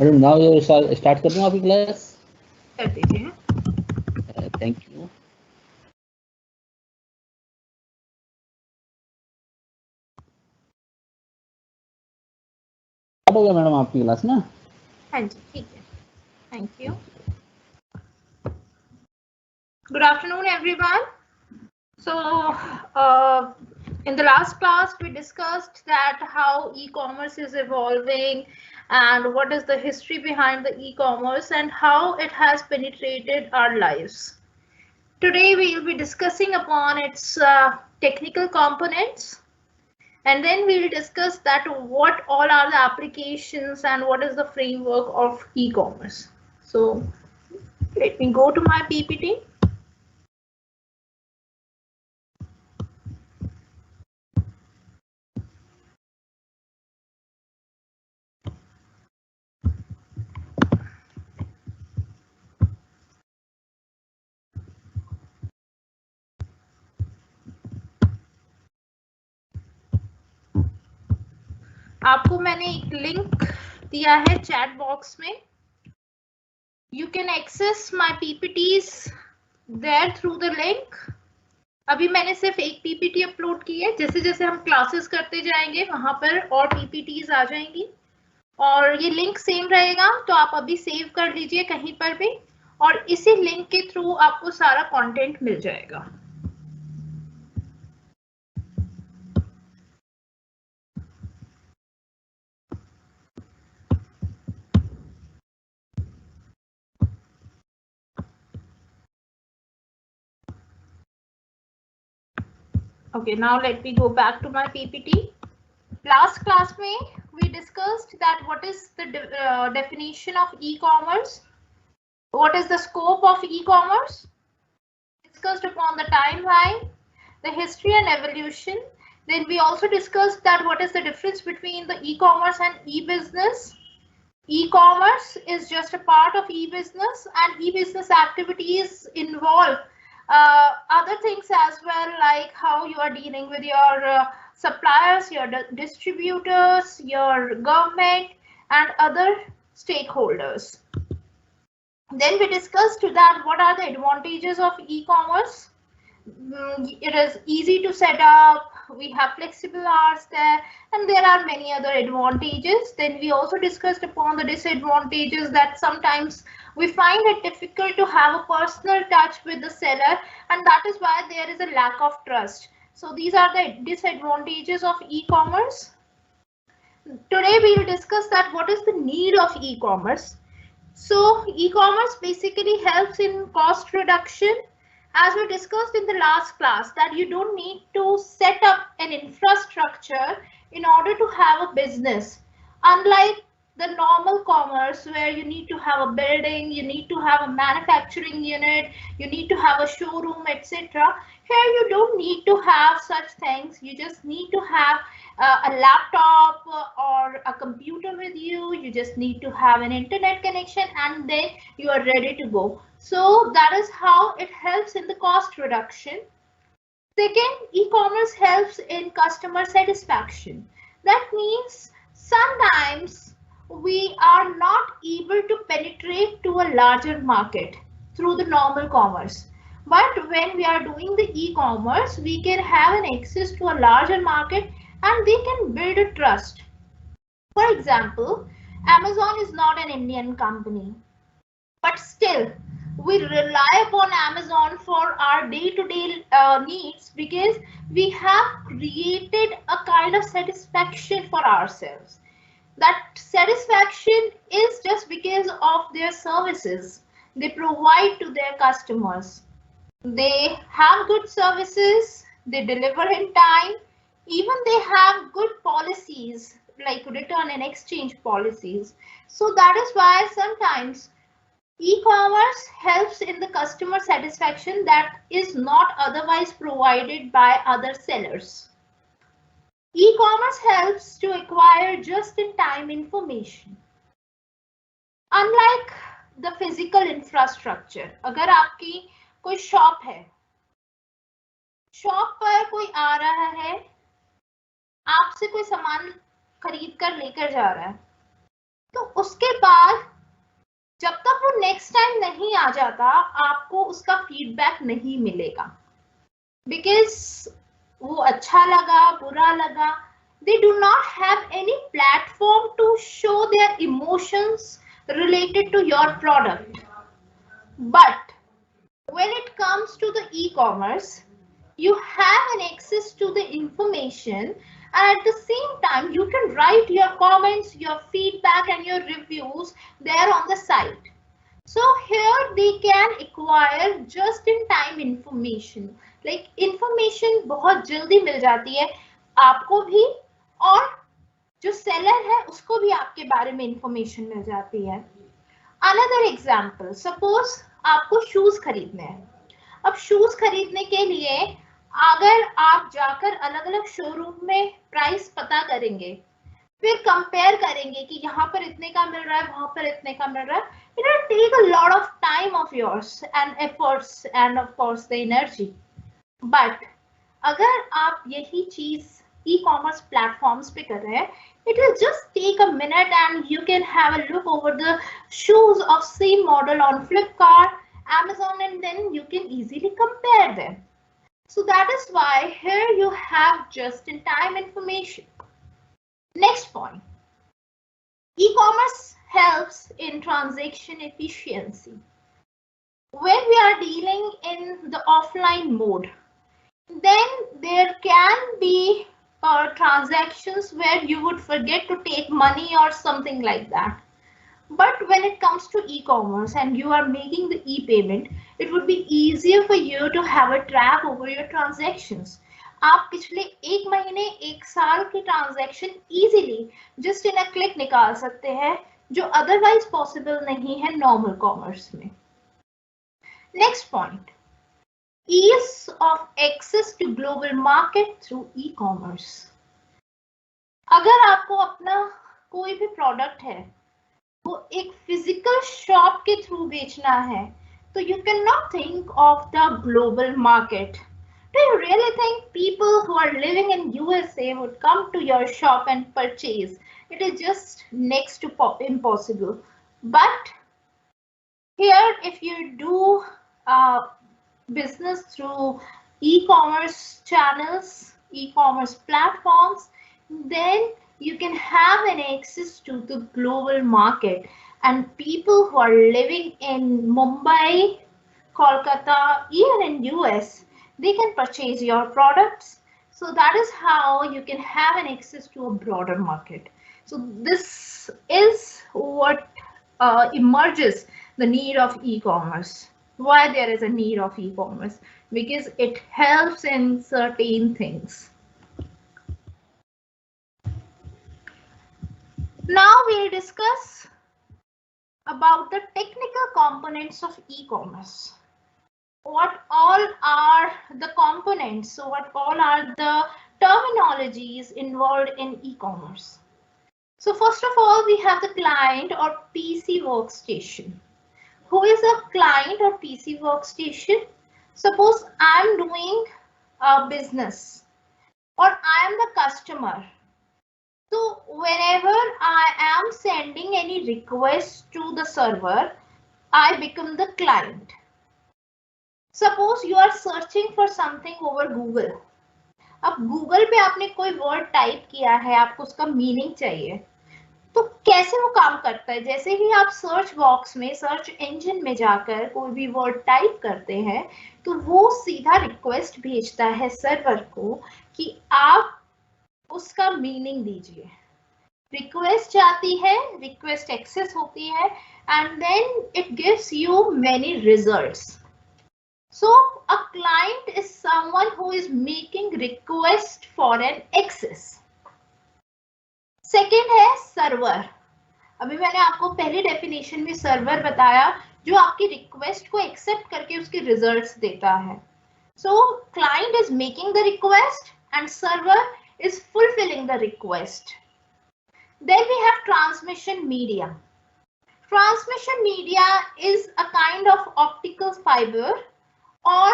Madam now start कर दूं आपकी क्लास? कर दीजिए। Thank you. स्टार्ट हो गया मैडम आपकी क्लास ना? हाँ जी, ठीक है, thank you. Good afternoon, everyone. So, in the last class, we discussed that how e-commerce is evolving and what is the history behind the e-commerce and how it has penetrated our lives. Today, we will be discussing upon its technical components, and then we will discuss that what all are the applications and what is the framework of e-commerce. So, let me go to my PPT. आपको मैंने एक link दिया है chat box में. You can access my PPTs there through the link. अभी मैंने सिर्फ एक PPT अपलोड की है. जैसे जैसे हम क्लासेस करते जाएंगे वहां पर और PPTs आ जाएंगी और ये लिंक सेम रहेगा, तो आप अभी सेव कर लीजिए कहीं पर भी और इसी लिंक के थ्रू आपको सारा कंटेंट मिल जाएगा. Okay, now let me go back to my PPT. Last class में we discussed that what is the definition of e-commerce, what is the scope of e-commerce, discussed upon the timeline, the history and evolution. Then we also discussed that what is the difference between the e-commerce and e-business. E-commerce is just a part of e-business, and e-business activities involve other things as well, like how you are dealing with your suppliers, your distributors, your government, and other stakeholders. Then we discussed that what are the advantages of e-commerce. It is easy to set up, we have flexible hours there, and there are many other advantages. Then we also discussed upon the disadvantages, that sometimes we find it difficult to have a personal touch with the seller, and that is why there is a lack of trust. So these are the disadvantages of e-commerce. Today we will discuss that what is the need of e-commerce. So e-commerce basically helps in cost reduction. As we discussed in the last class, that you don't need to set up an infrastructure in order to have a business. Unlike the normal commerce where you need to have a building, you need to have a manufacturing unit, you need to have a showroom, etc. Here you don't need to have such things. You just need to have a laptop or a computer with you. You just need to have an internet connection and then you are ready to go. So that is how it helps in the cost reduction. Second, e-commerce helps in customer satisfaction. That means sometimes we are not able to penetrate to a larger market through the normal commerce. But when we are doing the e-commerce, we can have an access to a larger market and they can build a trust. For example, Amazon is not an Indian company, but still we rely upon Amazon for our day-to-day needs because we have created a kind of satisfaction for ourselves. That satisfaction is just because of their services they provide to their customers. They have good services, they deliver in time, even they have good policies like return and exchange policies. So that is why sometimes e-commerce helps in the customer satisfaction that is not otherwise provided by other sellers. E-commerce helps to acquire just-in-time information. Unlike the physical infrastructure, अगर आपकी कोई shop है, shop पर कोई आ रहा है, आपसे कोई सामान खरीद कर लेकर जा रहा है, तो उसके बाद जब तक वो नेक्स्ट टाइम नहीं आ जाता आपको उसका फीडबैक नहीं मिलेगा, बिकॉज वो अच्छा लगा बुरा लगा, they do not have any platform to show their emotions related to your product. But when it comes to the e-commerce, you have an access to the information, and at the same time you can write your comments, your feedback and your reviews there on the site. So here they can acquire just in time information, like information बहुत जल्दी मिल जाती है आपको भी, और जो seller है उसको भी आपके बारे में इंफॉर्मेशन मिल जाती है. अनदर एग्जांपल, सपोज आपको शूज खरीदने हैं. अब शूज खरीदने के लिए अगर आप जाकर अलग अलग शोरूम में प्राइस पता करेंगे, फिर कंपेयर करेंगे कि यहाँ पर इतने का मिल रहा है वहां पर इतने का मिल रहा है, it will take a lot of time of yours and efforts and of course the energy. But अगर आप यही चीज e-commerce platforms पे कर रहे हैं, it will just take a minute and you can have a look over the shoes of same model on Flipkart, Amazon, and then you can easily compare them. So that is why here you have just-in-time information. Next point, e-commerce helps in transaction efficiency. When we are dealing in the offline mode, then there can be transactions where you would forget to take money or something like that. But when it comes to e-commerce and you are making the e-payment, it would be easier for you to have a track over your transactions. आप पिछले एक महीने एक साल की transaction easily just in a click निकाल सकते हैं, जो अदरवाइज पॉसिबल नहीं है नॉर्मल कॉमर्स में. Next point, ease of access to global market through e-commerce. अगर आपको अपना कोई भी प्रोडक्ट है वो एक फिजिकल शॉप के थ्रू बेचना है, तो you cannot think of the global market. Do you really think people who are living in USA would come to your shop and purchase? It is just next to impossible. But here, if you do business through e-commerce channels, e-commerce platforms, then you can have an access to the global market, and people who are living in Mumbai, Kolkata, even in US, they can purchase your products. So that is how you can have an access to a broader market. So this is what emerges the need of e-commerce. Why there is a need of e-commerce? Because it helps in certain things. Now we'll discuss about the technical components of e-commerce. What all are the components? So what all are the terminologies involved in e-commerce? So first of all, we have the client or PC workstation. Who is a client or PC workstation? Suppose I'm doing a business or I am the customer. So whenever I am sending any request to the server, I become the client. Suppose you are searching for something over Google. अब Google पे आपने कोई word type किया है, आपको उसका meaning चाहिए, तो कैसे वो काम करता है? जैसे ही आप सर्च बॉक्स में, सर्च इंजन में जाकर कोई भी वर्ड टाइप करते हैं, तो वो सीधा रिक्वेस्ट भेजता है सर्वर को कि आप उसका मीनिंग दीजिए. रिक्वेस्ट जाती है, रिक्वेस्ट एक्सेस होती है, and then it gives you many results. So a client is someone who is making request for an access. Second है सर्वर. अभी मैंने आपको पहली डेफिनेशन में सर्वर बताया, जो आपकी रिक्वेस्ट को एक्सेप्ट करके उसके रिजल्ट्स देता है. So client is making the request and server is fulfilling the request. Then we have transmission media. Transmission media is a kind of optical fiber or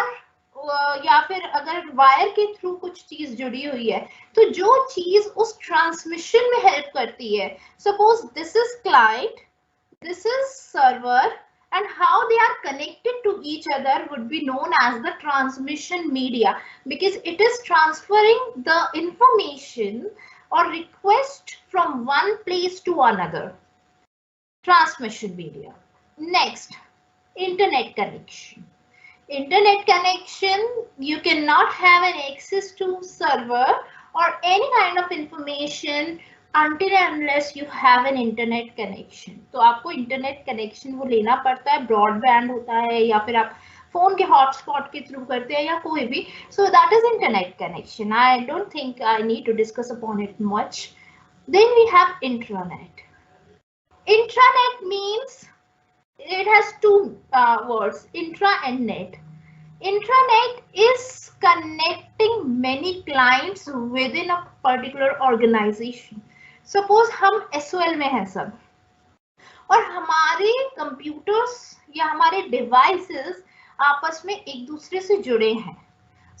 या फिर अगर वायर के थ्रू कुछ चीज जुड़ी हुई है, तो जो चीज उस ट्रांसमिशन में हेल्प करती है, suppose this is client, this is server, and how they are connected to each other would be known as the transmission media, because it is transferring the information or request from one place to another. Transmission media. Next, internet connection. Internet connection, you cannot have an access to server or any kind of information until and unless you have an internet connection. तो आपको internet connection वो लेना पड़ता है, broadband होता है या फिर आप फोन के हॉटस्पॉट के थ्रू करते हैं या कोई भी. So that is internet connection. I don't think I need to discuss upon it much. Then we have intranet. Intranet means it has two words, intra and net. Intranet is connecting many clients within a particular organization. Suppose हम SOL में हैं सब और हमारे computers या हमारे devices आपस में एक दूसरे से जुड़े हैं.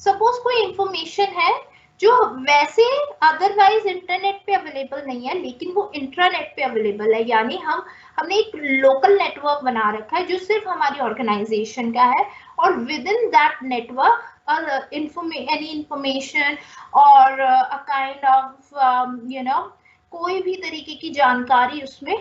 सपोज कोई इंफॉर्मेशन है जो वैसे अदरवाइज इंटरनेट पे अवेलेबल नहीं है, लेकिन वो इंट्रानेट पे अवेलेबल है. यानी हमने एक लोकल नेटवर्क बना रखा है जो सिर्फ हमारी ऑर्गेनाइजेशन का है, और with in that network any information और अ काइंड ऑफ कोई भी तरीके की जानकारी उसमें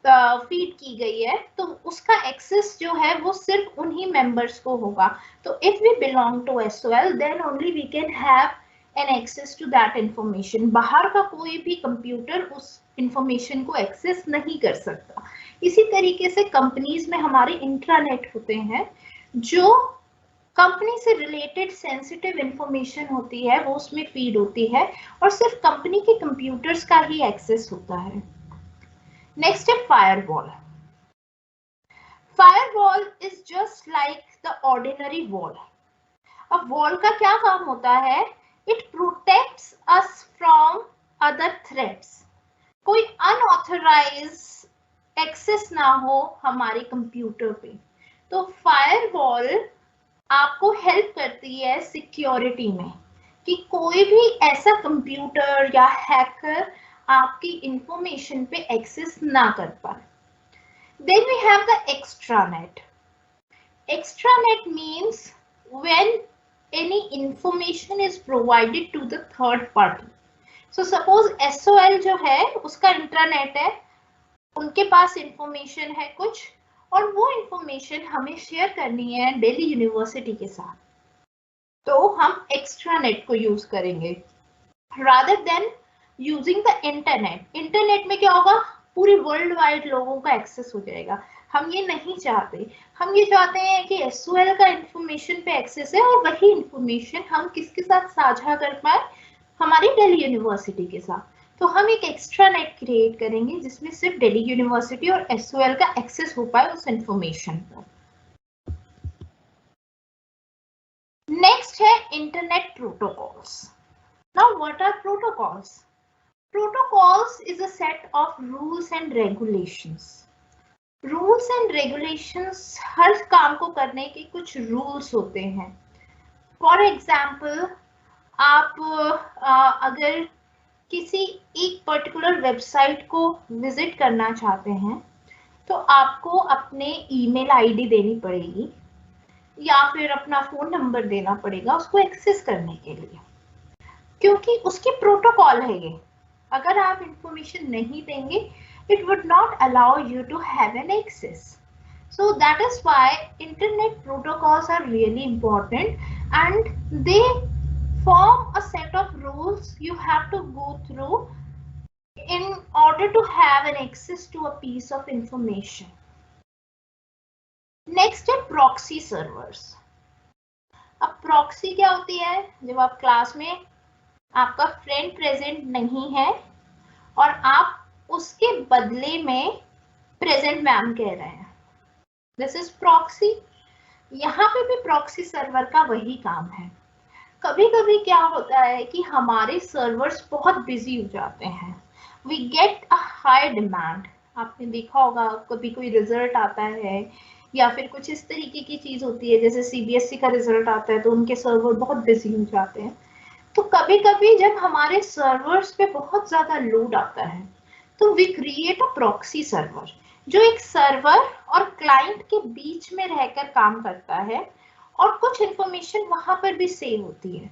फीड की गई है, तो उसका एक्सेस जो है वो सिर्फ उन्हीं मेंबर्स को होगा. तो if we belong to SOL, then only we can have an access to that information. बाहर का कोई भी कंप्यूटर उस इंफॉर्मेशन को एक्सेस नहीं कर सकता. इसी तरीके से कंपनीज में हमारे इंट्रानेट होते हैं, जो कंपनी से रिलेटेड सेंसिटिव इंफॉर्मेशन होती है वो उसमें फीड होती है और सिर्फ कंपनी के कंप्यूटर्स का ही एक्सेस होता है. नेक्स्ट है firewall. Firewall is just like the ordinary wall. अब वॉल का क्या काम होता है? It protects us from other threats. कोई अनऑथराइज एक्सेस ना हो हमारे कंप्यूटर पे. तो फायरवॉल आपको हेल्प करती है सिक्योरिटी में, कि कोई भी ऐसा कंप्यूटर या हैकर आपकी इंफॉर्मेशन पे एक्सेस ना कर पाए. Then we have the extranet. Extranet means when any information is provided to the third party. So suppose SOL जो है उसका इंट्रानेट है, उनके पास इंफॉर्मेशन है कुछ, और वो इंफॉर्मेशन हमें शेयर करनी है दिल्ली यूनिवर्सिटी के साथ, तो हम एक्स्ट्रानेट को यूज करेंगे rather than using the internet. Internet में क्या होगा? पूरी वर्ल्ड वाइड लोगों का एक्सेस हो जाएगा. हम ये नहीं चाहते. हम ये चाहते हैं कि SOL का इंफॉर्मेशन पे एक्सेस है और वही इंफॉर्मेशन हम किसके साथ साझा कर पाए? हमारी दिल्ली यूनिवर्सिटी के साथ. तो हम एक एक्स्ट्रानेट क्रिएट करेंगे जिसमें सिर्फ दिल्ली यूनिवर्सिटी और SOL का एक्सेस हो पाए उस इंफॉर्मेशन पर. नेक्स्ट है internet protocols. Now what are protocols? Protocols is a set of rules and regulations. Rules and regulations हर काम को करने के कुछ rules होते हैं. For example, आप अगर किसी एक पर्टिकुलर वेबसाइट को विजिट करना चाहते हैं, तो आपको अपने ईमेल आईडी देनी पड़ेगी या फिर अपना फोन नंबर देना पड़ेगा उसको एक्सेस करने के लिए, क्योंकि उसकी प्रोटोकॉल है ये. अगर आप इंफॉर्मेशन नहीं देंगे, it would not allow you to have an access. So that is why internet protocols are really important, and they form a set of rules you have to go through in order to have an access to a piece of information. Next है proxy servers. अब proxy क्या होती है? जब आप class में आपका friend present नहीं है और आप उसके बदले में प्रेजेंट मैम कह रहे हैं, दिस इज प्रॉक्सी. यहाँ पे भी प्रॉक्सी सर्वर का वही काम है. कभी कभी क्या होता है कि हमारे सर्वर्स बहुत बिजी हो जाते हैं, we get a high demand. आपने देखा होगा कभी कोई रिजल्ट आता है या फिर कुछ इस तरीके की चीज होती है, जैसे सीबीएसई का रिजल्ट आता है तो उनके सर्वर बहुत बिजी हो जाते हैं। तो कभी कभी जब हमारे सर्वर्स पे बहुत ज्यादा लोड आता है तो we create a proxy server, जो एक सर्वर और क्लाइंट के बीच में रहकर काम करता है और कुछ इंफॉर्मेशन वहां पर भी सेव होती है।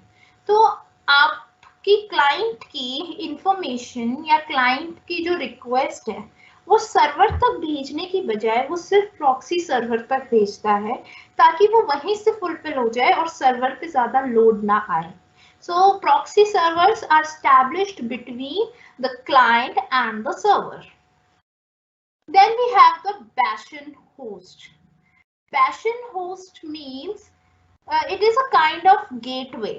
तो आपकी क्लाइंट की इंफॉर्मेशन या क्लाइंट की जो रिक्वेस्ट है वो सर्वर तक भेजने की बजाय वो सिर्फ प्रॉक्सी सर्वर तक भेजता है, ताकि वो वहीं से फुलफिल हो जाए और सर्वर पे ज्यादा लोड ना आए। So proxy servers are established between the client and the server. Then we have the Bastion host. Bastion host means it is a kind of gateway.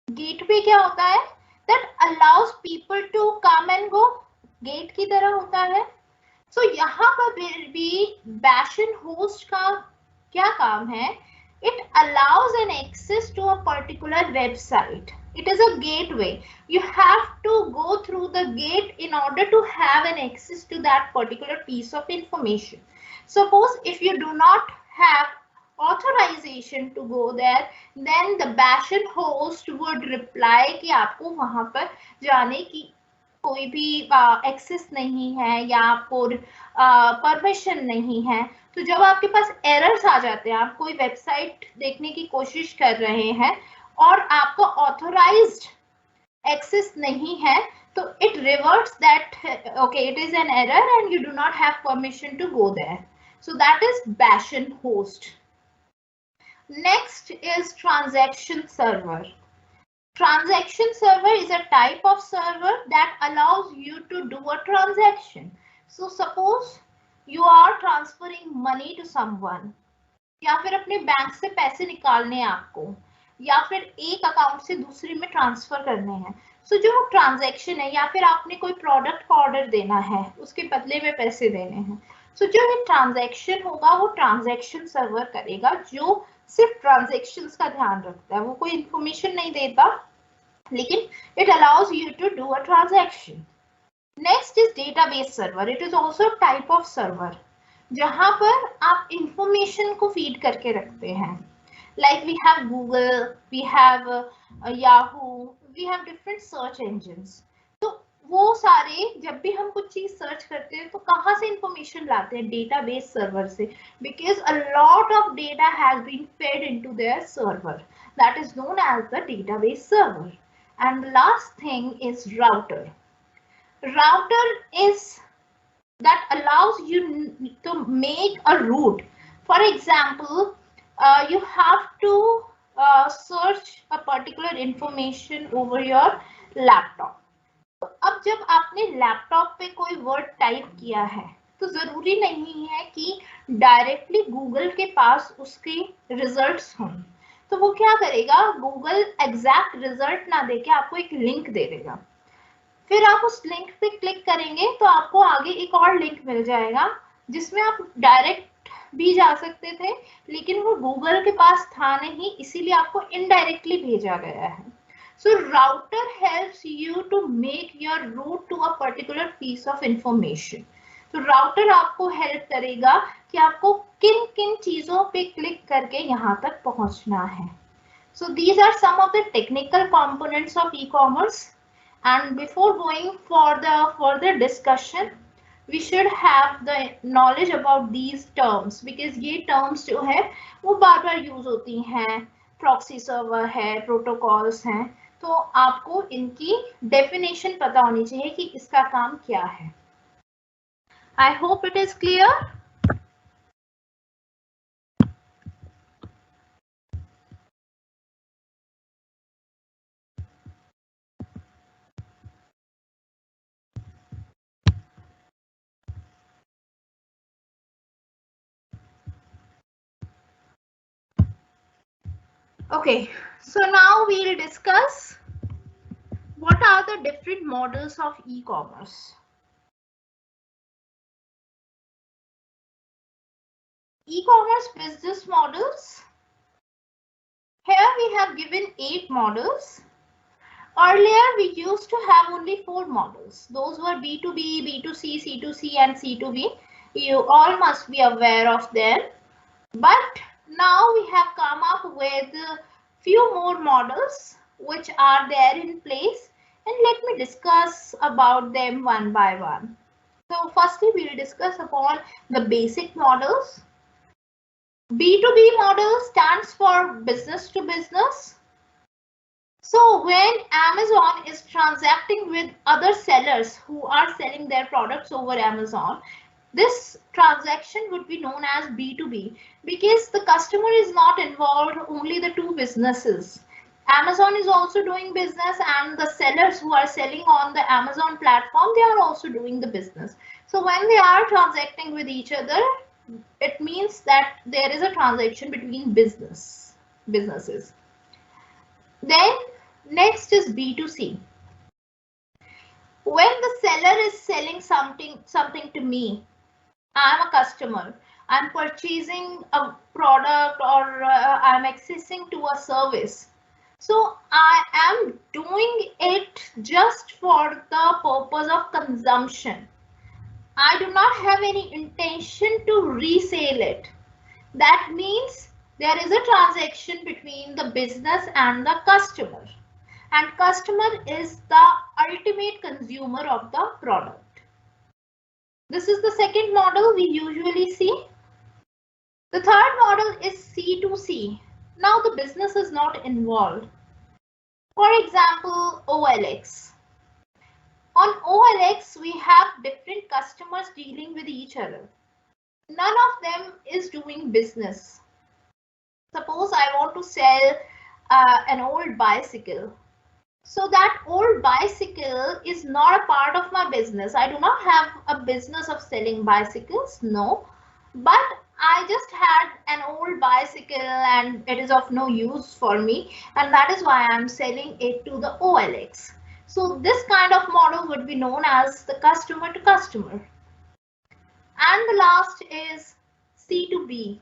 Gateway क्या होता है? That allows people to come and go. Gate की तरह होता है। So यहाँ पर भी Bastion host का क्या काम है? It allows an access to a particular website. It is a gateway. You have to go through the gate in order to have an access to that particular piece of information. Suppose if you do not have authorization to go there, then the Bastion host would reply कि आपको वहां पर जाने की कोई भी access नहीं है या आपको परमिशन नहीं है। तो जब आपके पास एरर्स आ जाते हैं, आप कोई वेबसाइट देखने की कोशिश कर रहे हैं और आपका ऑथोराइज्ड एक्सेस नहीं है, तो it reverts that okay it is an error and you do not have permission to go there. So that is Bastion host. Next is transaction server. Transaction server is a type of server that allows you to do a transaction. So suppose you are transferring money to someone, या फिर अपने bank से पैसे निकालने आपको, या फिर एक अकाउंट से दूसरे में ट्रांसफर करने हैं। सो जो ट्रांजैक्शन है, या फिर आपने कोई प्रोडक्ट का ऑर्डर देना है, उसके बदले में पैसे देने हैं। सो जो ये ट्रांजैक्शन होगा वो ट्रांजैक्शन सर्वर करेगा, जो सिर्फ ट्रांजैक्शंस का ध्यान रखता है, वो कोई इंफॉर्मेशन नहीं देता, लेकिन it allows you to do a transaction. Next is database server. It is also a type of server जहां पर आप इंफॉर्मेशन को फीड करके रखते हैं। Like we have Google, we have Yahoo, we have different search engines. तो वो सारे जब भी हम कुछ चीज सर्च करते हैं तो कहाँ से इंफॉर्मेशन लाते हैं? डेटाबेस सर्वर से, because a lot of data has been fed into their server. That is known as the database server. And the last thing is router. Router is that allows you to make a route. For example, you have to search a particular information over your laptop. तो अब जब आपने laptop पे कोई word type किया है तो जरूरी नहीं है कि डायरेक्टली गूगल के पास उसके रिजल्ट्स हों। तो वो क्या करेगा, गूगल एग्जैक्ट रिजल्ट ना देके आपको एक लिंक दे देगा। फिर आप उस लिंक पे क्लिक करेंगे तो आपको आगे एक और लिंक मिल जाएगा जिसमें आप डायरेक्ट भी जा सकते थे, लेकिन वो गूगल के पास था नहीं, इसीलिए आपको इनडायरेक्टली भेजा गया है। So router helps you to make your route to a particular piece of information. तो राउटर आपको हेल्प करेगा कि आपको किन किन चीजों पे क्लिक करके यहाँ तक पहुंचना है। So these are some of the technical components of e-commerce. And before going for the further discussion, we should have the knowledge about these terms, because ये terms जो है वो बार-बार यूज होती हैं। प्रॉक्सी सर्वर है, प्रोटोकॉल्स हैं, तो आपको इनकी डेफिनेशन पता होनी चाहिए कि इसका काम क्या है। I hope it is clear. Okay, so now we'll discuss what are the different models of e-commerce. E-commerce business models. Here we have given 8 models. Earlier we used to have only 4 models. Those were B2B, B2C, C2C and C2B. You all must be aware of them. But now we have come up with a few more models which are there in place, and let me discuss about them one by one. So firstly, we will discuss upon the basic models. B2B model stands for business to business. So when Amazon is transacting with other sellers who are selling their products over Amazon, this transaction would be known as B2B because the customer is not involved, only the two businesses. Amazon is also doing business, and the sellers who are selling on the Amazon platform, they are also doing the business. So when they are transacting with each other, it means that there is a transaction between businesses. Then next is B2C. When the seller is selling something to me, I'm a customer, I'm purchasing a product, or I'm accessing to a service. So I am doing it just for the purpose of consumption. I do not have any intention to resell it. That means there is a transaction between the business and the customer, and customer is the ultimate consumer of the product. This is the second model we usually see. The third model is C2C. Now the business is not involved. For example, OLX. On OLX, we have different customers dealing with each other. None of them is doing business. Suppose I want to sell an old bicycle. So that old bicycle is not a part of my business. I do not have a business of selling bicycles, no. But I just had an old bicycle and it is of no use for me, and that is why I'm selling it to the OLX. So this kind of model would be known as the customer to customer. And the last is C2B.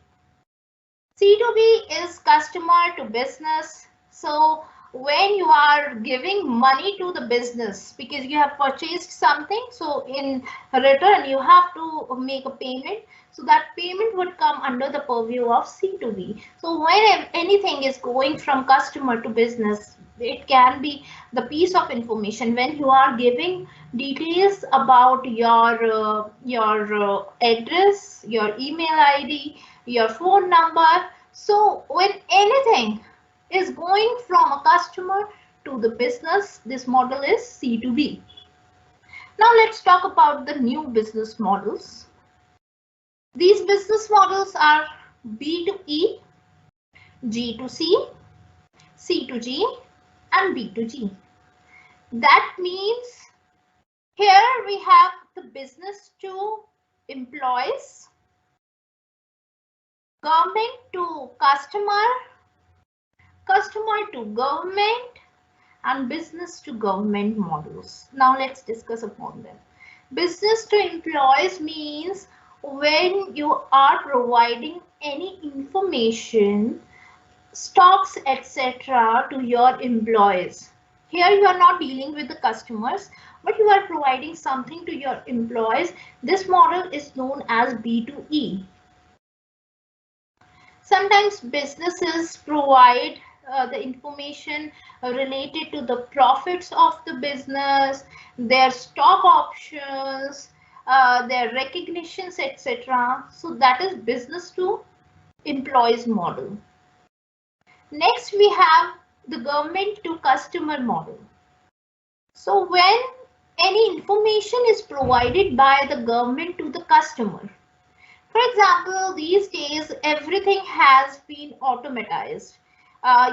C2B is customer to business. So when you are giving money to the business because you have purchased something, so in return you have to make a payment. So that payment would come under the purview of C2B. So when anything is going from customer to business, it can be the piece of information when you are giving details about your address, your email ID, your phone number. So when anything is going from a customer to the business, this model is C2B. Now let's talk about the new business models. These business models are B2E, G2C, C2G, and B2G. That means here we have the business to employees, government to customer, customer to government, and business to government models. Now let's discuss upon them. Business to employees means when you are providing any information, stocks, etc. to your employees. Here you are not dealing with the customers, but you are providing something to your employees. This model is known as B2E. Sometimes businesses provide the information related to the profits of the business, their stock options, their recognitions, etc. So that is business to employees model. Next, we have the government to customer model. So when any information is provided by the government to the customer, for example, these days everything has been automatized.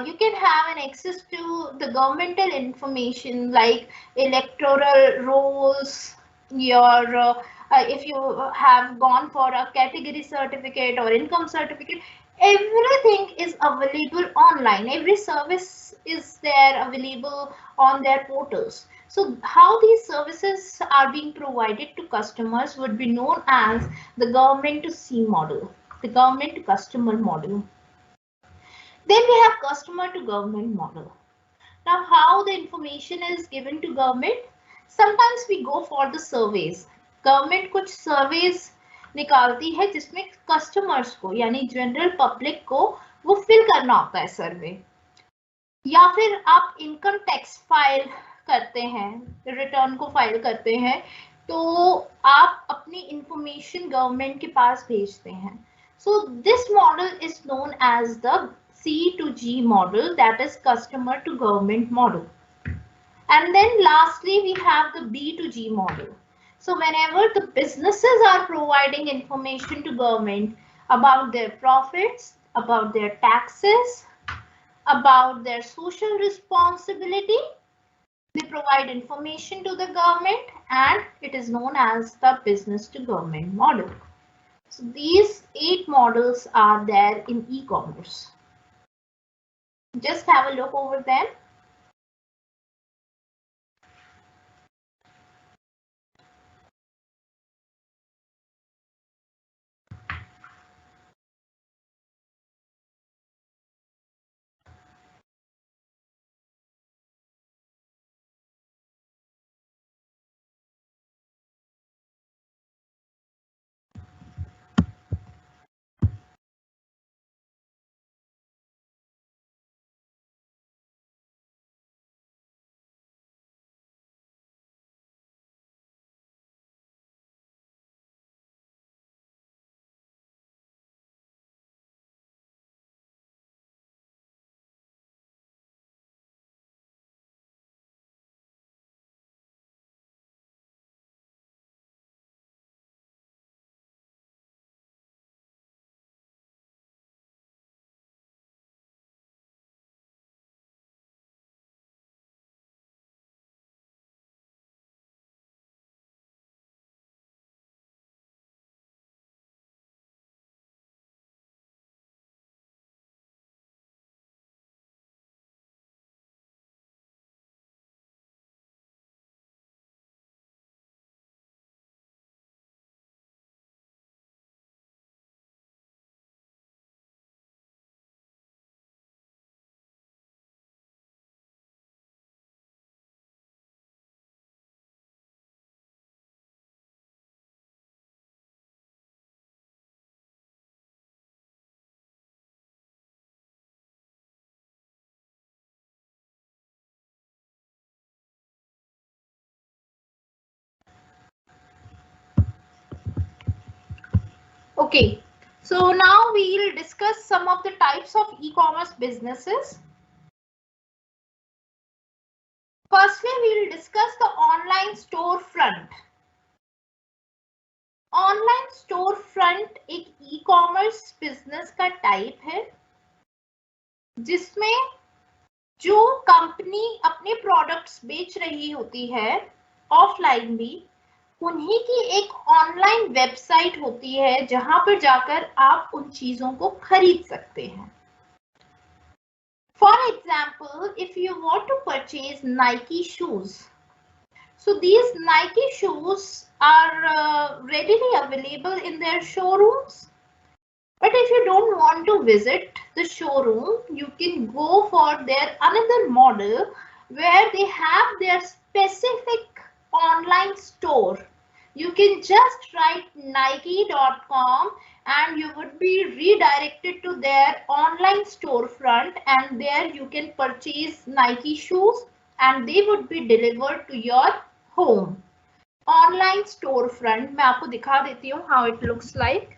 You can have an access to the governmental information like electoral rolls, your if you have gone for a category certificate or income certificate, everything is available online. Every service is there available on their portals. So how these services are being provided to customers would be known as the government to C model, the government to customer model. Then we have customer to government model. Now how the information is given to government? Sometimes we go for the surveys. Government कुछ surveys निकालती है जिसमें customers को यानी general public को वो fill करना होता है सर्वे। या फिर आप इनकम टैक्स फाइल करते हैं, रिटर्न को फाइल करते हैं, तो आप अपनी इंफॉर्मेशन गवर्नमेंट के पास भेजते हैं। So this model is known as the C to G model, that is customer to government model. And then lastly, we have the B to G model. So whenever the businesses are providing information to government about their profits, about their taxes, about their social responsibility, they provide information to the government, and it is known as the business to government model. So these 8 models are there in e-commerce. Just have a look over them. Okay, so now we will discuss some of the types of e-commerce businesses. Firstly, we will discuss the online storefront. Online store front एक e commerce business का type है जिसमें जो company अपने products बेच रही होती है ऑफलाइन भी, उन्हीं की एक ऑनलाइन वेबसाइट होती है जहां पर जाकर आप उन चीजों को खरीद सकते हैं। For example, if you want to purchase Nike shoes, so these Nike shoes are readily available in their showrooms. But if you don't want to visit the showroom, you can go for their another model where they have their specific online store. You can just write nike.com and you would be redirected to their online storefront, and there you can purchase Nike shoes and they would be delivered to your home. Online storefront मैं आपको दिखा देती हूँ how it looks like.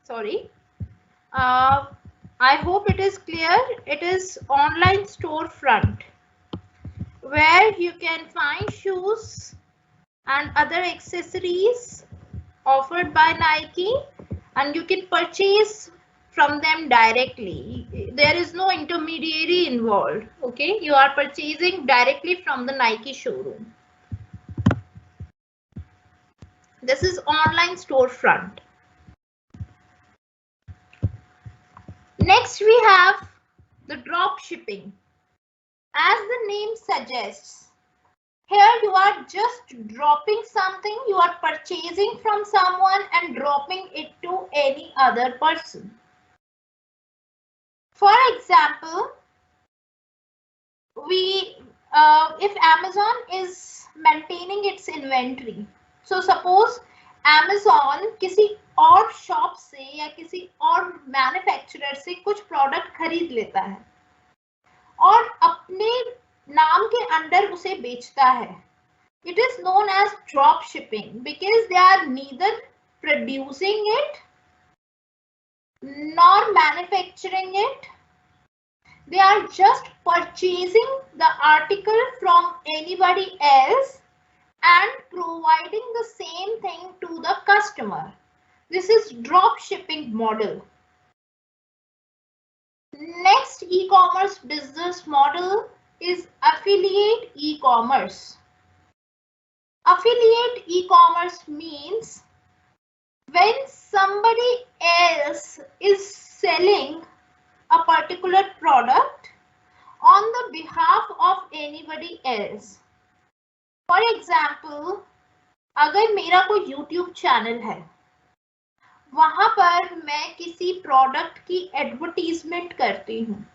sorry. I hope it is clear. It is online storefront where you can find shoes and other accessories offered by Nike, and you can purchase from them directly. There is no intermediary involved. Okay, you are purchasing directly from the Nike showroom. This is online storefront. Next we have the drop shipping. As the name suggests, here you are just dropping something, you are purchasing from someone and dropping it to any other person. For example, if Amazon is maintaining its inventory, so suppose Amazon किसी और shop से या किसी और manufacturer से कुछ product खरीद लेता है और अपने नाम के अंडर उसे बेचता है. It is known as drop shipping because they are neither producing it nor manufacturing it. They are just purchasing the article from anybody else and providing the same thing to the customer. This is drop shipping model. Next e-commerce business model is affiliate e-commerce. Affiliate e-commerce means when somebody else is selling a particular product on the behalf of anybody else. For example, अगर मेरा कोई YouTube channel है, वहां पर मैं किसी product की advertisement करती हूँ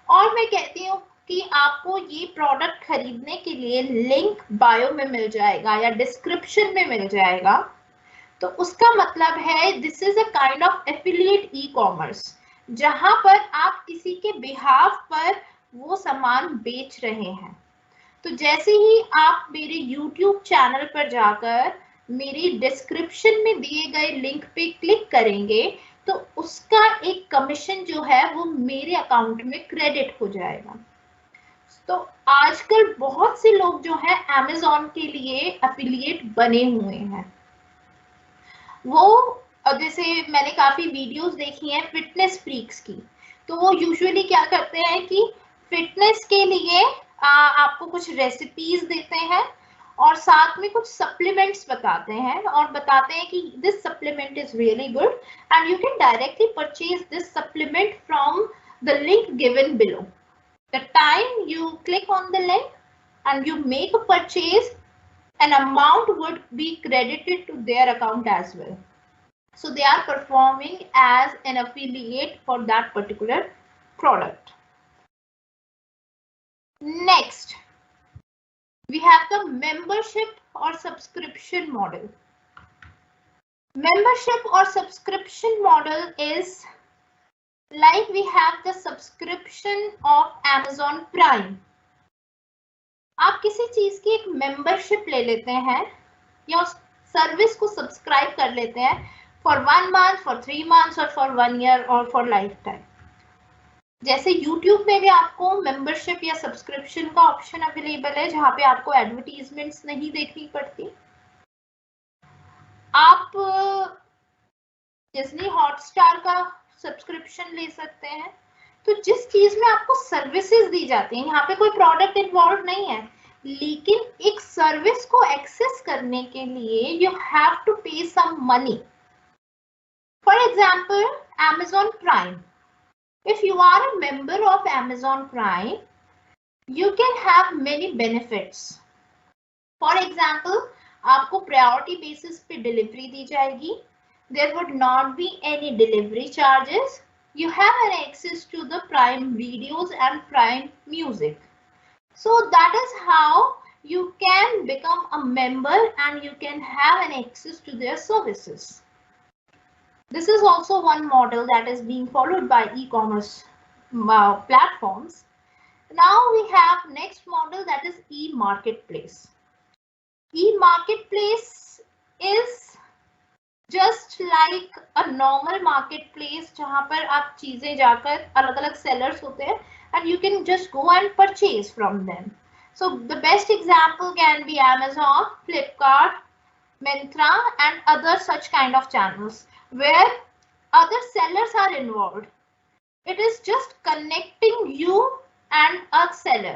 और मैं कहती हूँ कि आपको ये प्रोडक्ट खरीदने के लिए लिंक बायो में मिल जाएगा या डिस्क्रिप्शन में मिल जाएगा, तो उसका मतलब है this is a kind of affiliate e commerce, जहां पर आप किसी के बिहाफ पर वो सामान बेच रहे हैं. तो जैसे ही आप मेरे YouTube चैनल पर जाकर मेरी डिस्क्रिप्शन में दिए गए लिंक पे क्लिक करेंगे तो उसका एक कमीशन जो है वो मेरे अकाउंट में क्रेडिट हो जाएगा. तो आजकल बहुत से लोग जो है Amazon के लिए एफिलिएट बने हुए हैं. वो जैसे मैंने काफी वीडियोस देखी हैं फिटनेस फ्रीक्स की, तो वो यूजुअली क्या करते हैं कि फिटनेस के लिए आपको कुछ रेसिपीज देते हैं और साथ में कुछ सप्लीमेंट्स बताते हैं और बताते हैं कि this supplement is really good and you can directly purchase this supplement from the link given below. The time you click on the link and you make a purchase, an amount would be credited to their account as well. So they are performing as an affiliate for that particular product. Next, we have the membership or subscription model. Membership or subscription model is like we have the subscription of Amazon Prime. आप किसी चीज की एक membership ले लेते हैं या उस सर्विस को सब्सक्राइब कर लेते हैं फॉर 1 मंथ, फॉर 3 मंथ्स और फॉर 1 ईयर और फॉर लाइफ टाइम. जैसे YouTube में भी आपको मेंबरशिप या सब्सक्रिप्शन का ऑप्शन अवेलेबल है जहां पे आपको एडवर्टीजमेंट्स नहीं देखनी पड़ती. आप डिज्नी हॉटस्टार का सब्सक्रिप्शन ले सकते हैं. तो जिस चीज में आपको सर्विसेज दी जाती हैं, यहाँ पे कोई प्रोडक्ट इन्वॉल्व नहीं है, लेकिन एक सर्विस को एक्सेस करने के लिए you have to pay some money. For example Amazon Prime. If you are a member of Amazon Prime, you can have many benefits. For example, आपको प्रायोरिटी बेसिस पे डिलीवरी दी जाएगी. There would not be any delivery charges. You have an access to the Prime videos and Prime music. So that is how you can become a member and you can have an access to their services. This is also one model that is being followed by e-commerce platforms. Now we have next model, that is e-marketplace. E-marketplace is just like a normal market place जहां पर आप चीजें जाकर अलग अलग sellers होते हैं and you can just go and purchase from them. So the best example can be Amazon, Flipkart, Myntra and other such kind of channels where other sellers are involved. It is just connecting you and a seller.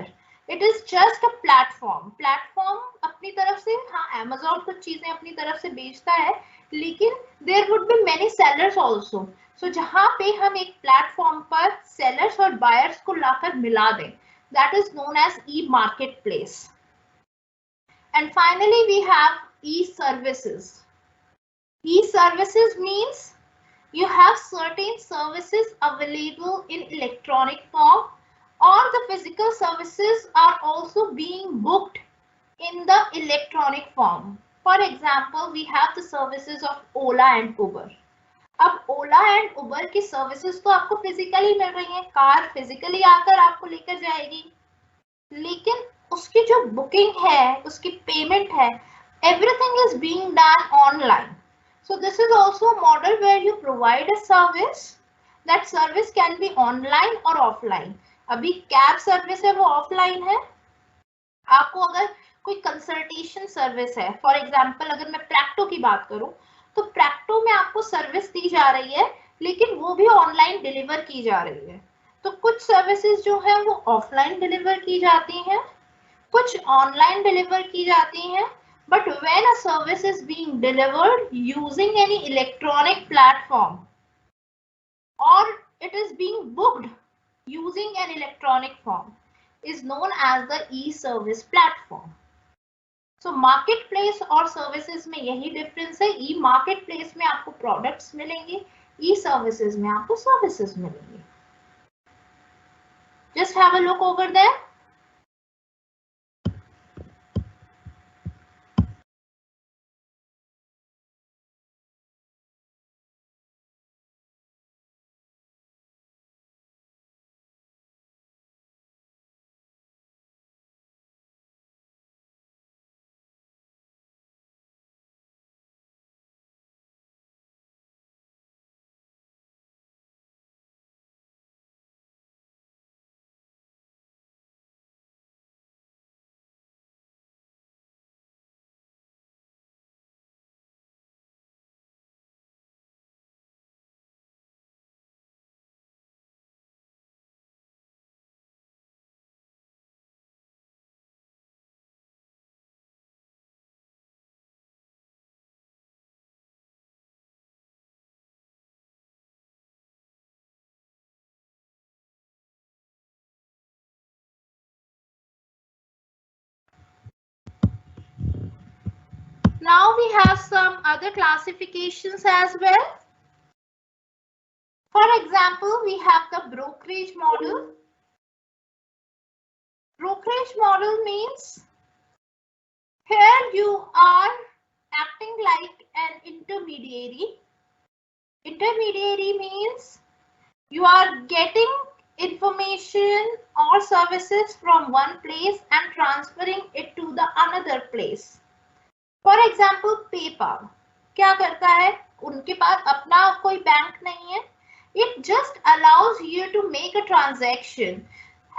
It is just a platform. Platform अपनी तरफ से हाँ Amazon कुछ चीजें अपनी तरफ से बेचता है लेकिन there would be many sellers also. So जहाँ पे हम एक platform पर sellers और buyers को लाकर मिला दें, that is known as e-marketplace. And finally we have e-services. E-services means you have certain services available in electronic form or the physical services are also being booked in the electronic form. For example, we have the services of Ola and Uber. अब ओला and उबर की services तो आपको physically मिल रही है, car physically आकर आपको लेकर जाएगी, लेकिन उसकी जो बुकिंग है, उसकी पेमेंट है, everything is being done online. So this is also a model where you provide a service. That service can be online or offline. अभी कैब सर्विस है वो ऑफलाइन है. आपको अगर कोई कंसल्टेशन सर्विस है, फॉर एग्जांपल अगर मैं प्रैक्टो की बात करूं तो प्रैक्टो में आपको सर्विस दी जा रही है लेकिन वो भी ऑनलाइन डिलीवर की जा रही है. तो कुछ सर्विसेज जो है वो ऑफलाइन डिलीवर की जाती हैं, कुछ ऑनलाइन डिलीवर की जाती हैं. But when a service is being delivered using any electronic platform or it is being booked using an electronic form is known as the e-service platform. So marketplace और services में यही difference है. E-marketplace में आपको products मिलेंगे, e-services में आपको services मिलेंगे. Just have a look over there. Now we have some other classifications as well. For example, we have the brokerage model. Brokerage model means here you are acting like an intermediary. Intermediary means you are getting information or services from one place and transferring it to the another place. For example, PayPal क्या करता है, उनके पास अपना कोई bank नहीं है. It just allows you to make a transaction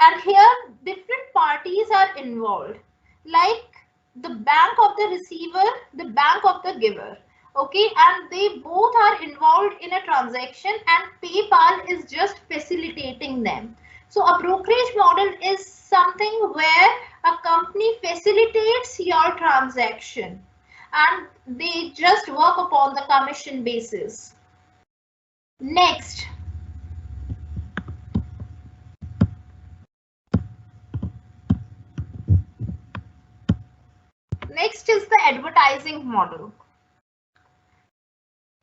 and here different parties are involved like the bank of the receiver, the bank of the giver. Okay, and they both are involved in a transaction and PayPal is just facilitating them. So a brokerage model is something where a company facilitates your transaction and they just work upon the commission basis. Next, is the advertising model.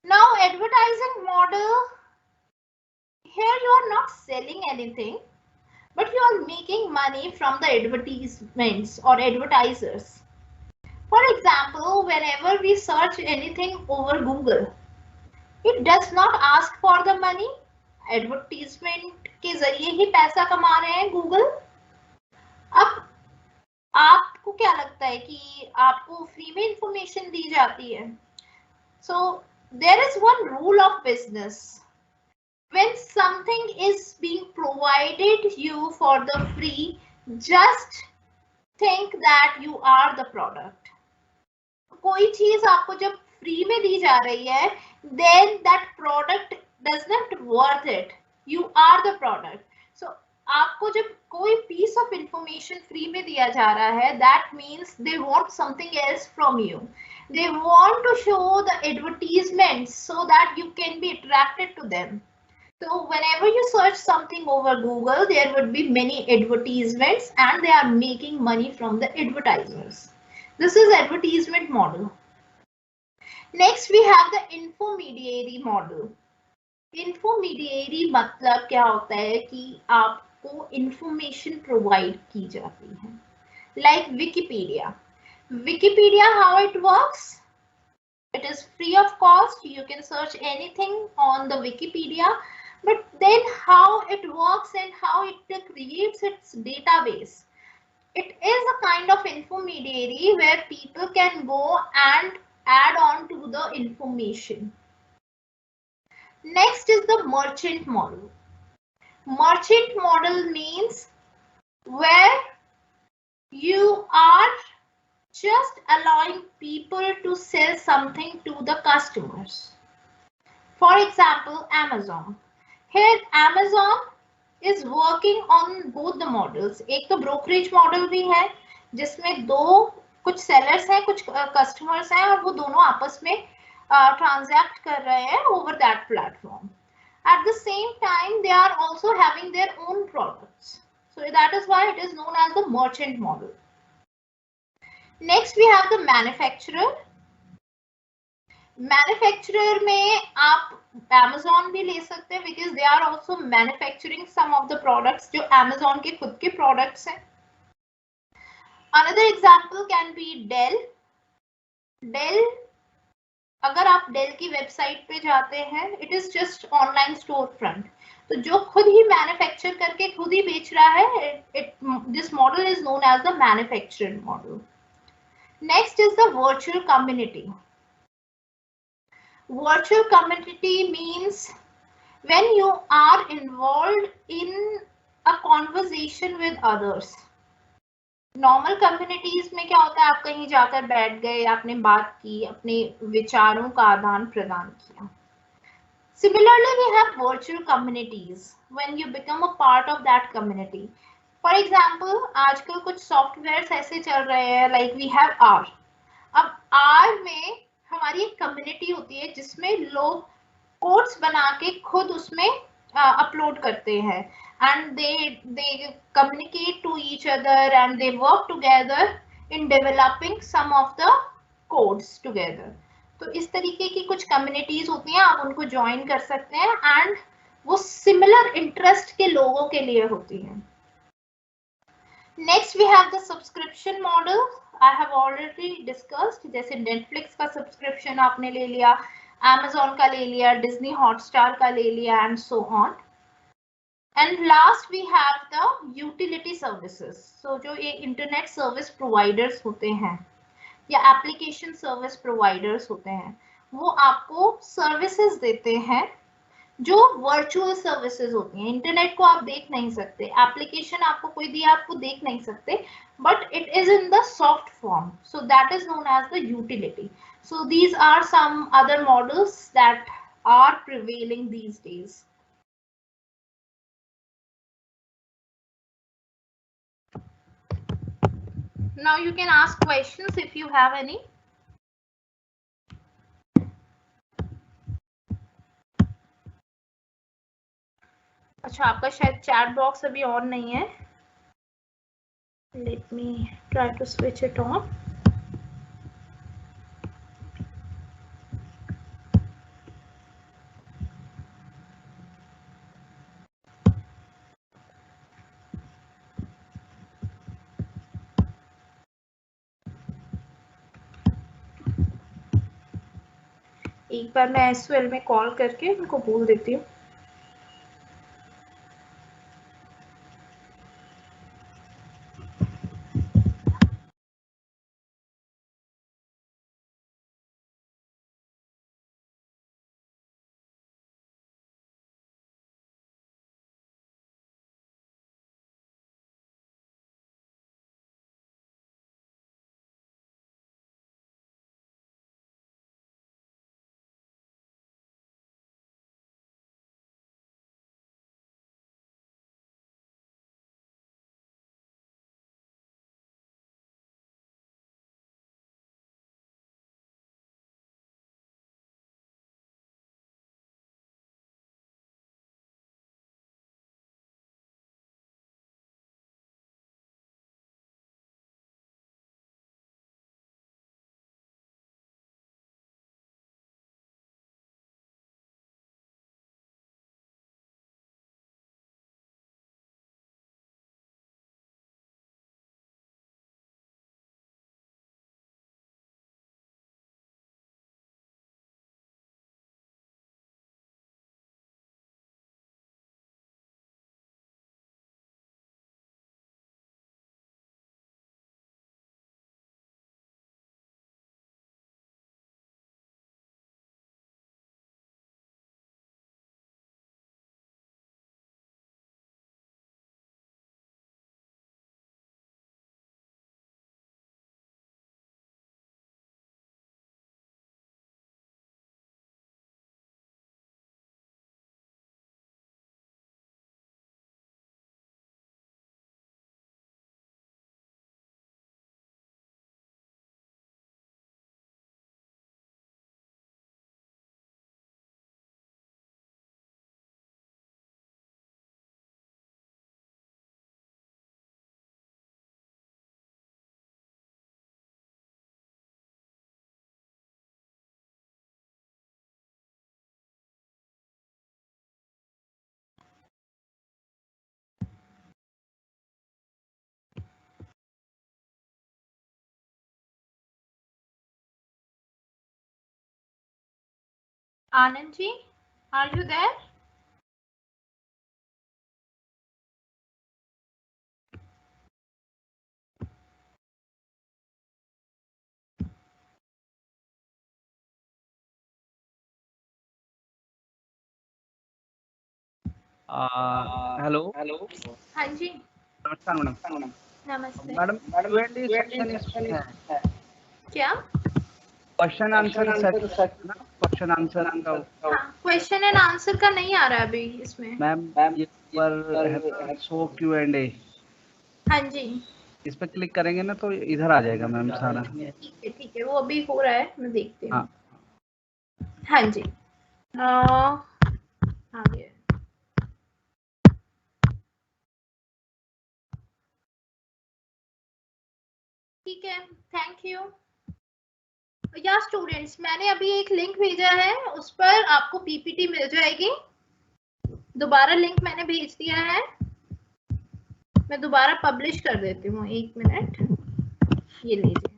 Now advertising model, here you are not selling anything, but you are making money from the advertisements or advertisers. For example, whenever we search anything over Google, it does not ask for the money. Advertisement के जरिए ही पैसा कमा रहे हैं Google. अब आपको क्या लगता है कि आपको फ्री में इंफॉर्मेशन दी जाती है? So there is one rule of business. When something is being provided you for the free, just think that you are the product. कोई चीज आपको जब फ्री में दी जा रही है, then that product does not worth it. You are the product. So आपको जब कोई piece of information फ्री में दिया जा रहा है, that means they want something else from you. They want to show the advertisements so that you can be attracted to them. So whenever you search something over Google, there would be many advertisements and they are making money from the advertisers. This is advertisement model. Next we have the intermediary model. Intermediary मतलब क्या होता है कि आपको information provide की जाती है. Like Wikipedia. Wikipedia, how it works? It is free of cost. You can search anything on the Wikipedia. But then how it works and how it creates its database. It is a kind of intermediary where people can go and add on to the information. Next is the merchant model. Merchant model means where you are just allowing people to sell something to the customers. For example, Amazon. Here Amazon is working on both the models. एक तो brokerage model भी है जिसमें दो कुछ sellers हैं, कुछ customers हैं और वो दोनों आपस में transact कर रहे हैं over that platform. At the same time, they are also having their own products. So that is why it is known as the merchant model. Next we have the manufacturer. Manufacturer में आप Amazon भी ले सकते हैं because they are also manufacturing some of the products जो Amazon के खुद के products हैं. Another example can be Dell. Dell, अगर आप Dell की वेबसाइट पे जाते हैं, it is just online storefront. तो जो खुद ही manufacture करके खुद ही बेच रहा है, this model is known as the manufacturing model. Next is the virtual community. Virtual community means when you are involved in a conversation with others. Normal communities में क्या होता है, आप कहीं जाकर बैठ गए, आपने बात की, अपने विचारों का आदान प्रदान किया. Similarly, we have virtual communities when you become a part of that community. For example, आजकल कुछ सॉफ्टवेयर्स ऐसे चल रहे हैं, like we have R. अब R में हमारी एक कम्युनिटी होती है जिसमें लोग कोड्स बना के खुद उसमें अपलोड करते हैं and they communicate to each other and they work together in developing some of the codes together. तो इस तरीके की कुछ कम्युनिटीज होती हैं, आप उनको ज्वाइन कर सकते हैं and वो सिमिलर इंटरेस्ट के लोगों के लिए होती हैं. Next we have the subscription model. I have already discussed, जैसे Netflix का subscription आपने ले लिया, Amazon का ले लिया, Disney Hotstar का ले लिया and so on. And last we have the utility services. So जो ये internet service providers होते हैं या application service providers होते हैं, वो आपको services देते हैं जो वर्चुअल सर्विसेज होती हैं. इंटरनेट को आप देख नहीं सकते, एप्लीकेशन आपको कोई दिया आपको देख नहीं सकते, but it is in the soft form, so that is known as the utility. So these are some other models that are prevailing these days. Now you can ask questions if you have any. अच्छा, आपका शायद chat box अभी on नहीं है. Let me try to switch it on. एक बार मैं SQL में call करके उनको बोल देती हूँ. Anand ji, are you there? Hello. हाँ जी, नमस्कार मैडम। नमस्ते। मैडम Q&A सेक्शन है, क्या? क्वेश्चन आंसर सेक्शन ना, क्वेश्चन आंसर का। हाँ, क्वेश्चन एंड आंसर का नहीं आ रहा है अभी इसमें। मैम ये पर है ना शो Q&A, हाँ जी, इस पर क्लिक करेंगे ना तो इधर आ जाएगा मैम सारा। ठीक है, वो अभी हो रहा है, मैं देखती हूँ। हाँ हाँ जी, आ गया। ठीक है, थैंक यू। या स्टूडेंट्स, मैंने अभी एक लिंक भेजा है, उस पर आपको पीपीटी मिल जाएगी। दोबारा लिंक मैंने भेज दिया है, मैं दोबारा पब्लिश कर देती हूँ, 1 मिनट, ये लीजिए।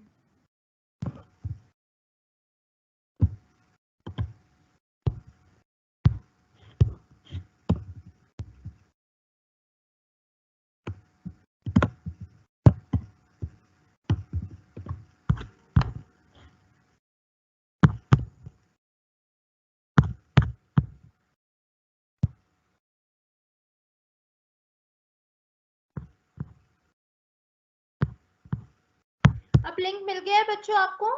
अब लिंक मिल गया है बच्चों आपको?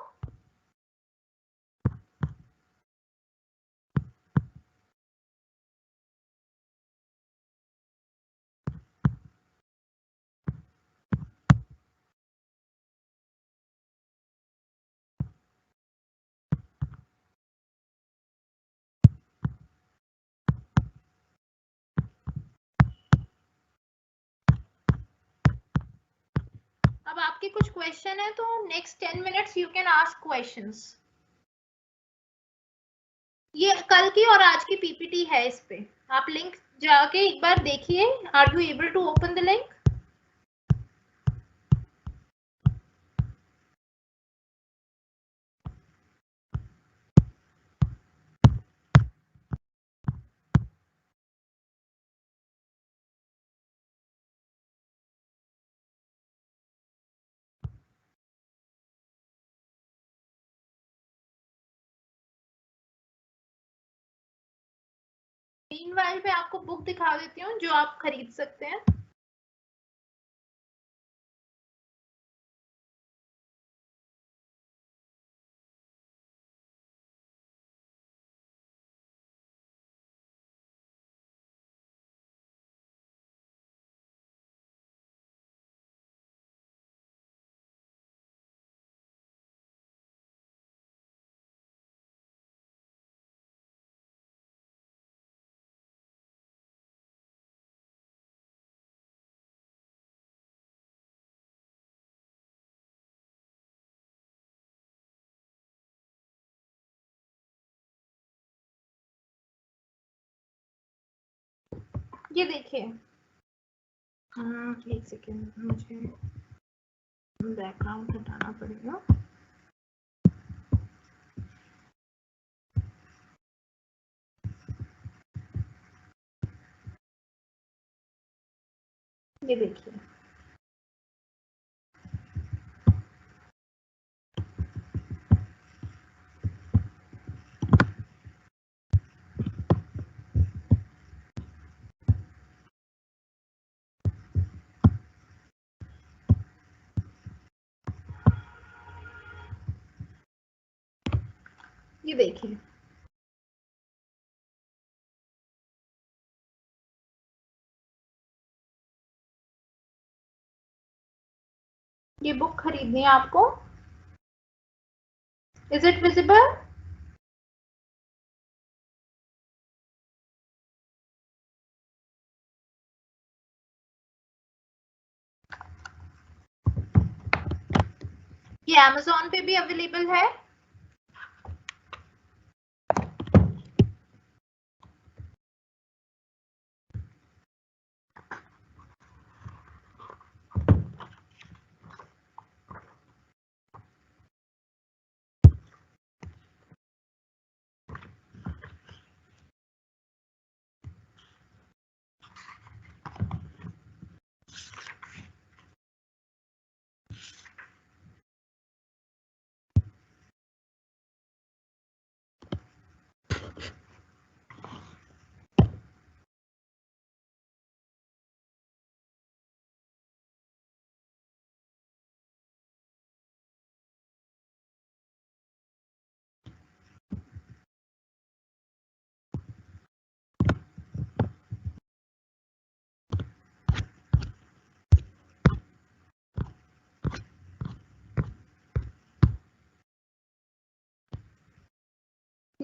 अब आपके कुछ क्वेश्चन है तो next 10 minutes you can ask questions. ये कल की और आज की पीपीटी है, इस पे आप लिंक जाके एक बार देखिए। Are you able to open the link? Meanwhile पे आपको बुक दिखा देती हूँ जो आप खरीद सकते हैं। ये देखिए, एक सेकेंड, मुझे बैकग्राउंड हटाना पड़ेगा। ये देखिए, ये देखिए, ये बुक खरीदनी है आपको। Is it visible? ये Amazon पे भी अवेलेबल है।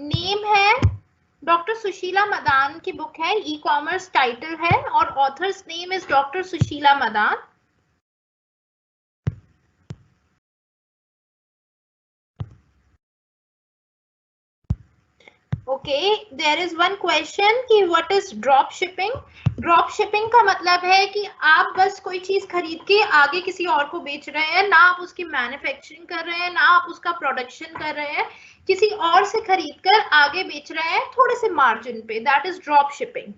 नेम है डॉक्टर सुशीला मदान की बुक है, ई कॉमर्स टाइटल है और authors name is doctor Sushila Madan. Okay, there is one question कि what is drop shipping. Drop shipping का मतलब है कि आप बस कोई चीज खरीद के आगे किसी और को बेच रहे हैं, ना आप उसकी मैन्युफैक्चरिंग कर रहे हैं, ना आप उसका प्रोडक्शन कर रहे हैं, किसी और से खरीद कर आगे बेच रहे हैं थोड़े से मार्जिन पे, that is drop shipping.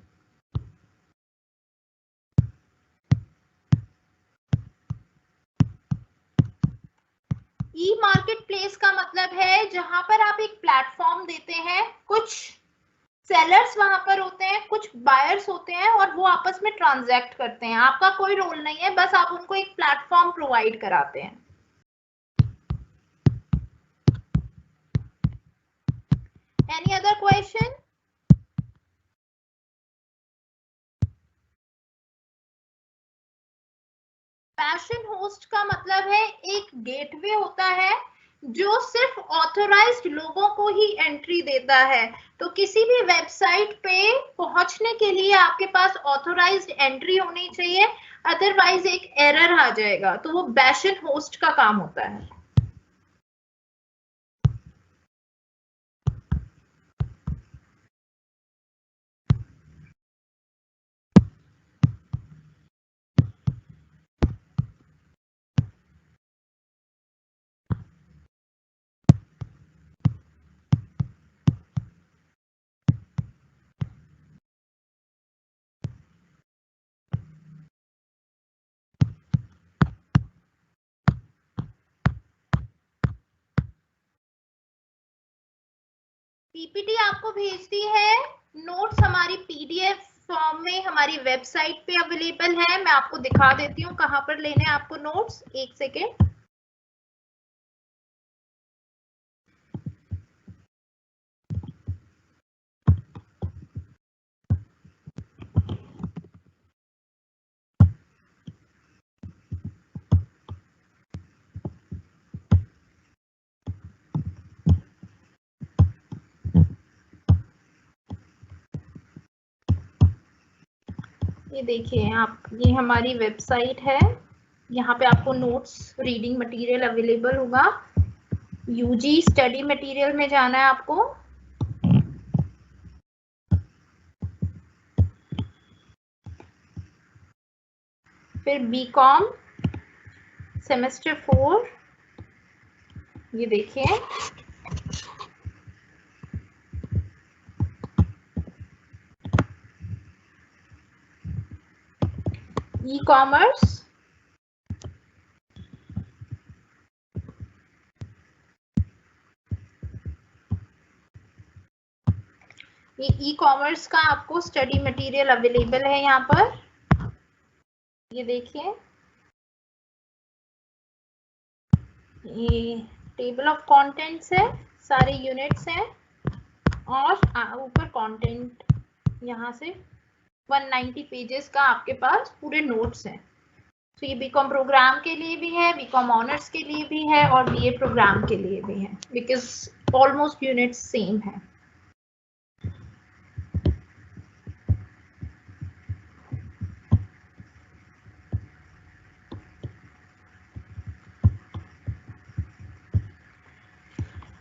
E market place का मतलब है जहां पर आप एक प्लेटफॉर्म देते हैं, कुछ सेलर्स वहां पर होते हैं, कुछ बायर्स होते हैं और वो आपस में ट्रांजैक्ट करते हैं, आपका कोई रोल नहीं है, बस आप उनको एक प्लेटफॉर्म प्रोवाइड कराते हैं। Any other question? Passion host का मतलब है एक गेटवे होता है जो सिर्फ ऑथोराइज्ड लोगों को ही एंट्री देता है। तो किसी भी वेबसाइट पे पहुंचने के लिए आपके पास ऑथोराइज्ड एंट्री होनी चाहिए, अदरवाइज एक एरर आ जाएगा, तो वो पैशन होस्ट का काम होता है। पीपीटी आपको भेजती है, नोट्स हमारी पीडीएफ फॉर्म में हमारी वेबसाइट पे अवेलेबल है। मैं आपको दिखा देती हूँ कहाँ पर लेने हैं आपको नोट्स, एक सेकेंड। ये देखिए आप, ये हमारी वेबसाइट है, यहाँ पे आपको नोट्स रीडिंग मटेरियल अवेलेबल होगा। यूजी स्टडी मटेरियल में जाना है आपको, फिर बीकॉम सेमेस्टर 4, ये देखिए ई कॉमर्स, ये ई कॉमर्स का आपको स्टडी मटेरियल अवेलेबल है यहाँ पर, ये देखिए ये टेबल ऑफ कंटेंट्स है, सारे यूनिट्स हैं और ऊपर कंटेंट यहाँ से 190 पेजेस का आपके पास पूरे नोट्स हैं। तो ये बीकॉम प्रोग्राम के लिए भी है, बीकॉम ऑनर्स के लिए भी है और बीए प्रोग्राम के लिए भी है, बिकॉज ऑलमोस्ट यूनिट्स सेम है।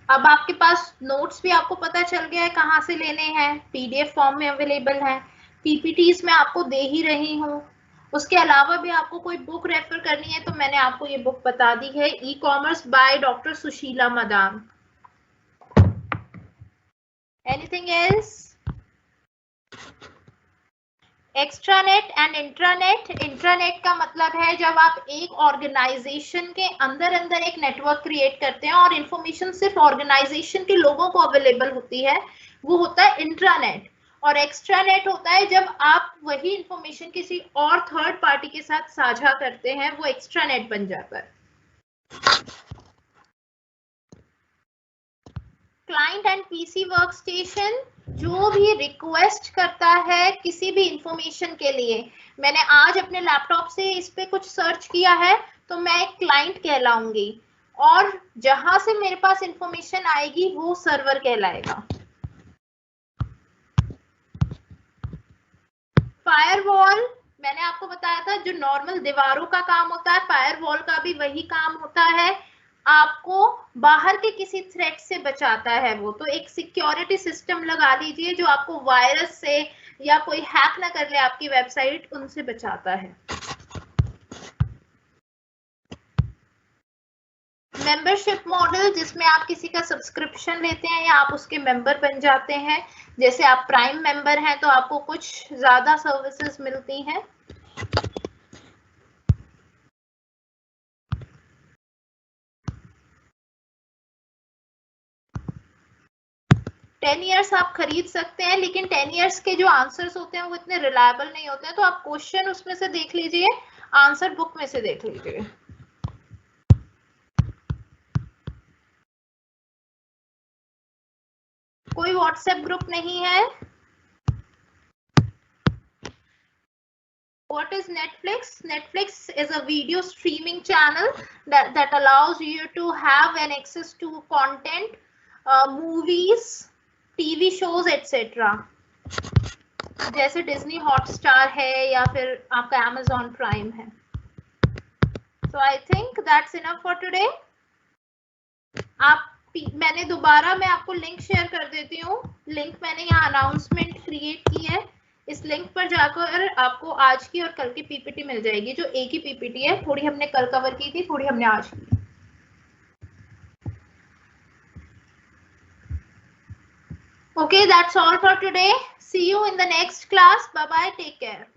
अब आपके पास नोट्स भी आपको पता चल गया है कहाँ से लेने हैं, पीडीएफ फॉर्म में अवेलेबल है, पीपीटीज में आपको दे ही रही हूँ। उसके अलावा भी आपको कोई बुक रेफर करनी है तो मैंने आपको ये बुक बता दी है, e commerce by doctor Sushila Madan. Anything else? Extranet and intranet. Intranet का मतलब है जब आप एक ऑर्गेनाइजेशन के अंदर अंदर एक नेटवर्क क्रिएट करते हैं और इंफॉर्मेशन सिर्फ ऑर्गेनाइजेशन के लोगों को अवेलेबल होती है, वो होता है इंट्रानेट। और एक्स्ट्रानेट होता है जब आप वही इंफॉर्मेशन किसी और थर्ड पार्टी के साथ साझा करते हैं, वो एक्स्ट्रानेट बन जाता है। क्लाइंट एंड पीसी वर्कस्टेशन, जो भी रिक्वेस्ट करता है किसी भी इंफॉर्मेशन के लिए, मैंने आज अपने लैपटॉप से इस पे कुछ सर्च किया है तो मैं एक क्लाइंट कहलाऊंगी और जहां से मेरे पास इंफॉर्मेशन आएगी वो सर्वर कहलाएगा। फायरवॉल मैंने आपको बताया था, जो नॉर्मल दीवारों का काम होता है, फायरवॉल का भी वही काम होता है, आपको बाहर के किसी थ्रेट से बचाता है वो। तो एक सिक्योरिटी सिस्टम लगा लीजिए जो आपको वायरस से या कोई हैक ना कर ले आपकी वेबसाइट, उनसे बचाता है। मेंबरशिप मॉडल, जिसमें आप किसी का सब्सक्रिप्शन लेते हैं या आप उसके मेंबर बन जाते हैं। जैसे आप प्राइम मेंबर हैं तो आपको कुछ ज्यादा सर्विसेज मिलती हैं। टेन ईयर्स आप खरीद सकते हैं, लेकिन 10 ईयर्स के जो आंसर्स होते हैं वो इतने रिलायबल नहीं होते हैं, तो आप क्वेश्चन उसमें से देख लीजिए, आंसर बुक में से देख लीजिए। कोई व्हाट्सएप ग्रुप नहीं है। What is Netflix? Netflix is a video streaming channel that allows you to have an access to content, movies, TV shows, etc. जैसे डिज्नी हॉटस्टार है या फिर आपका Amazon Prime है। So I think that's enough for today. मैंने दोबारा मैं आपको लिंक शेयर कर देती हूँ। लिंक मैंने यहाँ अनाउंसमेंट क्रिएट की है, इस लिंक पर जाकर आपको आज की और कल की पीपीटी मिल जाएगी, जो एक ही पीपीटी है, थोड़ी हमने कल कवर की थी, थोड़ी हमने आज की। Okay, that's all for today. See you in the next class. Bye bye, take care.